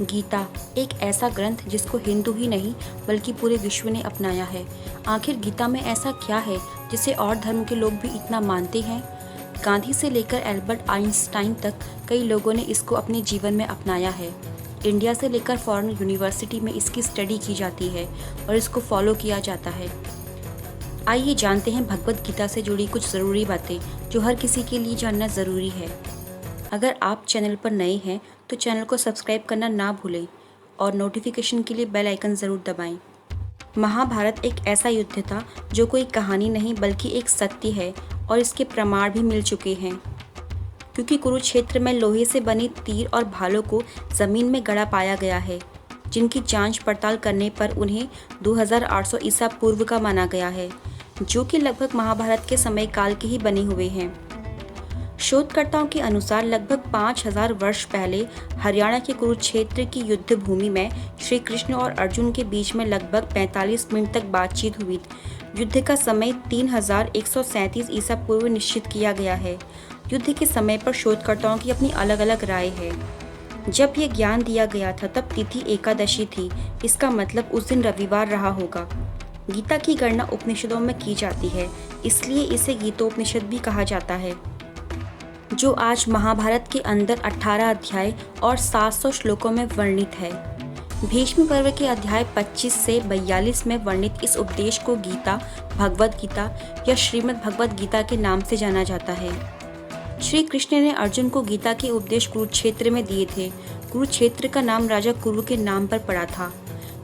गीता एक ऐसा ग्रंथ जिसको हिंदू ही नहीं बल्कि पूरे विश्व ने अपनाया है। आखिर गीता में ऐसा क्या है जिसे और धर्म के लोग भी इतना मानते हैं? गांधी से लेकर एल्बर्ट आइंस्टाइन तक कई लोगों ने इसको अपने जीवन में अपनाया है। इंडिया से लेकर फॉरेन यूनिवर्सिटी में इसकी स्टडी की जाती है और इसको फॉलो किया जाता है। आइए जानते हैं भगवद गीता से जुड़ी कुछ ज़रूरी बातें जो हर किसी के लिए जानना ज़रूरी है। अगर आप चैनल पर नए हैं तो चैनल को सब्सक्राइब करना ना भूलें और नोटिफिकेशन के लिए बेल आइकन ज़रूर दबाएं। महाभारत एक ऐसा युद्ध था जो कोई कहानी नहीं बल्कि एक सत्य है और इसके प्रमाण भी मिल चुके हैं, क्योंकि कुरुक्षेत्र में लोहे से बने तीर और भालों को ज़मीन में गड़ा पाया गया है, जिनकी जांच पड़ताल करने पर उन्हें 2800 ईसा पूर्व का माना गया है, जो कि लगभग महाभारत के समय काल के ही बने हुए हैं। शोधकर्ताओं के अनुसार लगभग 5000 वर्ष पहले हरियाणा के कुरुक्षेत्र की युद्ध भूमि में श्री कृष्ण और अर्जुन के बीच में लगभग 45 मिनट तक बातचीत हुई। युद्ध का समय 3137 ईसा पूर्व निश्चित किया गया है। युद्ध के समय पर शोधकर्ताओं की अपनी अलग अलग राय है। जब यह ज्ञान दिया गया था तब तिथि एकादशी थी, इसका मतलब उस दिन रविवार रहा होगा। गीता की गणना उपनिषदों में की जाती है, इसलिए इसे गीतोपनिषद भी कहा जाता है, जो आज महाभारत के अंदर 18 अध्याय और 700 श्लोकों में वर्णित है। भीष्म पर्व के अध्याय 25 से 42 में वर्णित इस उपदेश को गीता, भगवद गीता या श्रीमद् भगवद गीता के नाम से जाना जाता है। श्री कृष्ण ने अर्जुन को गीता के उपदेश कुरुक्षेत्र में दिए थे। कुरुक्षेत्र का नाम राजा कुरु के नाम पर पड़ा था।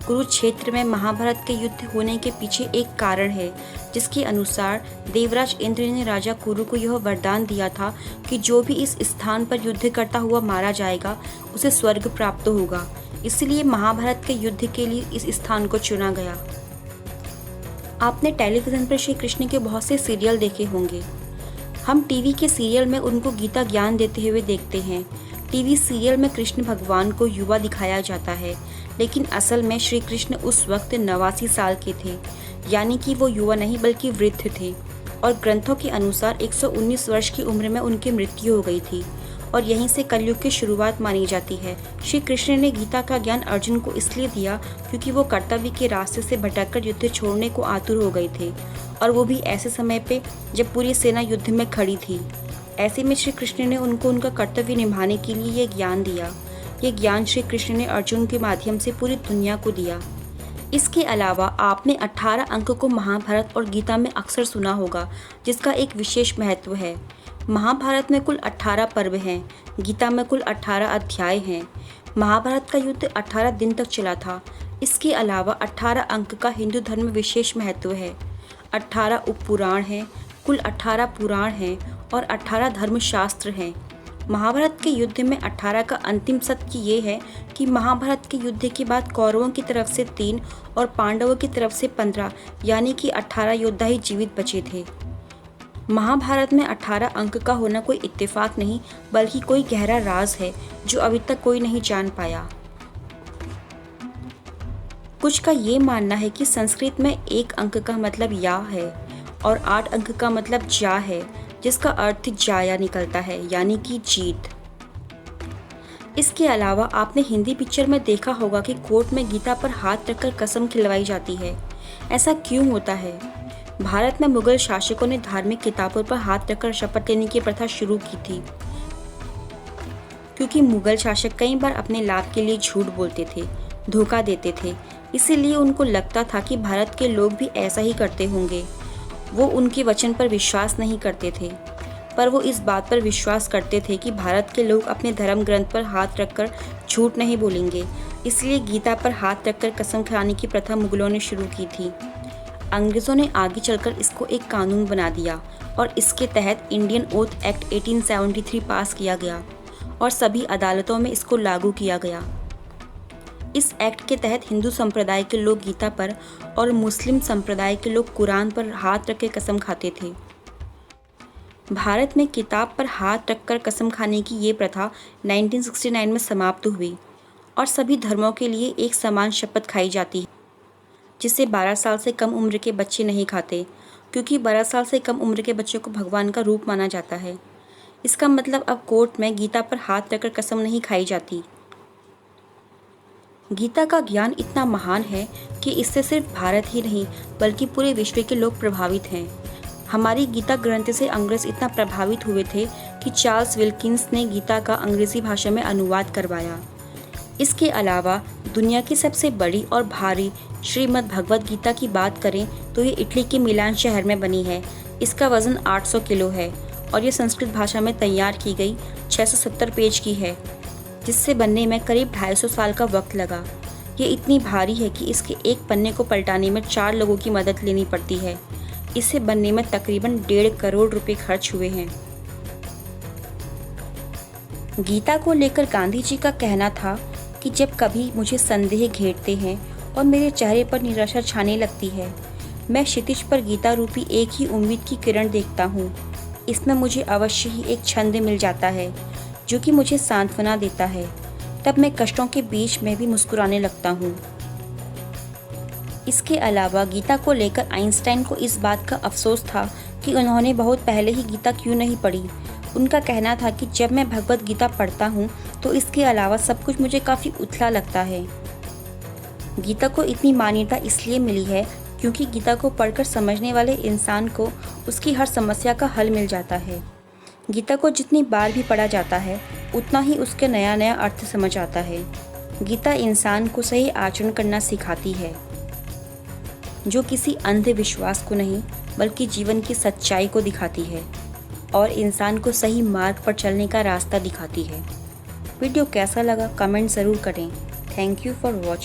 कुरुक्षेत्र में महाभारत के युद्ध होने के पीछे एक कारण है, जिसके अनुसार देवराज इंद्र ने राजा कुरु को यह वरदान दिया था कि जो भी इस स्थान पर युद्ध करता हुआ मारा जाएगा उसे स्वर्ग प्राप्त होगा। इसलिए महाभारत के युद्ध के लिए इस स्थान को चुना गया। आपने टेलीविज़न पर श्री कृष्ण के बहुत से सीरियल देखे होंगे। हम टीवी के सीरियल में उनको गीता ज्ञान देते हुए देखते हैं। टीवी सीरियल में कृष्ण भगवान को युवा दिखाया जाता है, लेकिन असल में श्री कृष्ण उस वक्त 89 साल के थे, यानी कि वो युवा नहीं बल्कि वृद्ध थे। और ग्रंथों के अनुसार 119 वर्ष की उम्र में उनकी मृत्यु हो गई थी और यहीं से कलयुग की शुरुआत मानी जाती है। श्री कृष्ण ने गीता का ज्ञान अर्जुन को इसलिए दिया क्योंकि वो कर्तव्य के रास्ते से भटककर युद्ध छोड़ने को आतुर हो गए थे, और वो भी ऐसे समय पे जब पूरी सेना युद्ध में खड़ी थी। ऐसे में श्री कृष्ण ने उनको उनका कर्तव्य निभाने के लिए ये ज्ञान दिया। ये ज्ञान श्री कृष्ण ने अर्जुन के माध्यम से पूरी दुनिया को दिया। इसके अलावा आपने 18 अंक को महाभारत और गीता में अक्सर सुना होगा, जिसका एक विशेष महत्व है। महाभारत में कुल 18 पर्व हैं, गीता में कुल 18 अध्याय हैं। महाभारत का युद्ध 18 दिन तक चला था। इसके अलावा 18 अंक का हिंदू धर्म में विशेष महत्व है। 18 उपपुराण हैं, कुल 18 पुराण हैं और 18 धर्मशास्त्र हैं। महाभारत के युद्ध में 18 का अंतिम सत्य ये है कि महाभारत के युद्ध के बाद कौरवों की तरफ से 3 और पांडवों की तरफ से 15, यानी कि 18 योद्धा ही जीवित बचे थे। महाभारत में 18 अंक का होना कोई इत्तेफाक नहीं बल्कि कोई गहरा राज है जो अभी तक कोई नहीं जान पाया। कुछ का ये मानना है कि संस्कृत में 1 अंक का मतलब या है और 8 अंक का मतलब जा है, जिसका अर्थ जाया निकलता है, यानी कि जीत। इसके अलावा आपने हिंदी पिक्चर में देखा होगा कि कोर्ट में गीता पर हाथ रखकर कसम खिलवाई जाती है। ऐसा क्यों होता है? भारत में मुगल शासकों ने धार्मिक किताबों पर हाथ रखकर शपथ लेने की प्रथा शुरू की थी, क्योंकि मुगल शासक कई बार अपने लाभ के लिए झूठ बोलते थे, धोखा देते थे। इसीलिए उनको लगता था कि भारत के लोग भी ऐसा ही करते होंगे। वो उनके वचन पर विश्वास नहीं करते थे, पर वो इस बात पर विश्वास करते थे कि भारत के लोग अपने धर्म ग्रंथ पर हाथ रखकर झूठ नहीं बोलेंगे। इसलिए गीता पर हाथ रखकर कसम खाने की प्रथा मुगलों ने शुरू की थी। अंग्रेज़ों ने आगे चलकर इसको एक कानून बना दिया और इसके तहत इंडियन ओथ एक्ट 1873 पास किया गया और सभी अदालतों में इसको लागू किया गया। इस एक्ट के तहत हिंदू संप्रदाय के लोग गीता पर और मुस्लिम संप्रदाय के लोग कुरान पर हाथ रख के कसम खाते थे। भारत में किताब पर हाथ रखकर कसम खाने की ये प्रथा 1969 में समाप्त हुई और सभी धर्मों के लिए एक समान शपथ खाई जाती है, जिसे 12 साल से कम उम्र के बच्चे नहीं खाते, क्योंकि 12 साल से कम उम्र के बच्चों को भगवान का रूप माना जाता है। इसका मतलब अब कोर्ट में गीता पर हाथ रखकर कसम नहीं खाई जाती। गीता का ज्ञान इतना महान है कि इससे सिर्फ भारत ही नहीं बल्कि पूरे विश्व के लोग प्रभावित हैं। हमारी गीता ग्रंथ से अंग्रेज इतना प्रभावित हुए थे कि चार्ल्स विल्किंस ने गीता का अंग्रेजी भाषा में अनुवाद करवाया। इसके अलावा दुनिया की सबसे बड़ी और भारी श्रीमद् भगवद गीता की बात करें तो ये इटली के मिलान शहर में बनी है। इसका वजन 800 किलो है और ये संस्कृत भाषा में तैयार की गई 670 पेज की है, जिससे बनने में करीब 250 साल का वक्त लगा। ये इतनी भारी है कि इसके एक पन्ने को पलटाने में 4 लोगों की मदद लेनी पड़ती है। इसे बनने में तकरीबन 1.5 करोड़ रुपए खर्च हुए हैं। गीता को लेकर गांधी जी का कहना था कि जब कभी मुझे संदेह घेरते हैं और मेरे चेहरे पर निराशा छाने लगती है, मैं क्षितिज पर गीता रूपी एक ही उम्मीद की किरण देखता हूँ। इसमें मुझे अवश्य ही एक छंद मिल जाता है जो कि मुझे सांत्वना देता है। तब मैं कष्टों के बीच में भी मुस्कुराने लगता हूँ। इसके अलावा गीता को लेकर आइंस्टाइन को इस बात का अफसोस था कि उन्होंने बहुत पहले ही गीता क्यों नहीं पढ़ी। उनका कहना था कि जब मैं भगवद गीता पढ़ता हूँ तो इसके अलावा सब कुछ मुझे काफ़ी उथला लगता है। गीता को इतनी मान्यता इसलिए मिली है क्योंकि गीता को पढ़कर समझने वाले इंसान को उसकी हर समस्या का हल मिल जाता है। गीता को जितनी बार भी पढ़ा जाता है उतना ही उसके नया नया अर्थ समझ आता है। गीता इंसान को सही आचरण करना सिखाती है, जो किसी अंधविश्वास को नहीं बल्कि जीवन की सच्चाई को दिखाती है और इंसान को सही मार्ग पर चलने का रास्ता दिखाती है। वीडियो कैसा लगा कमेंट ज़रूर करें। Thank you for watching.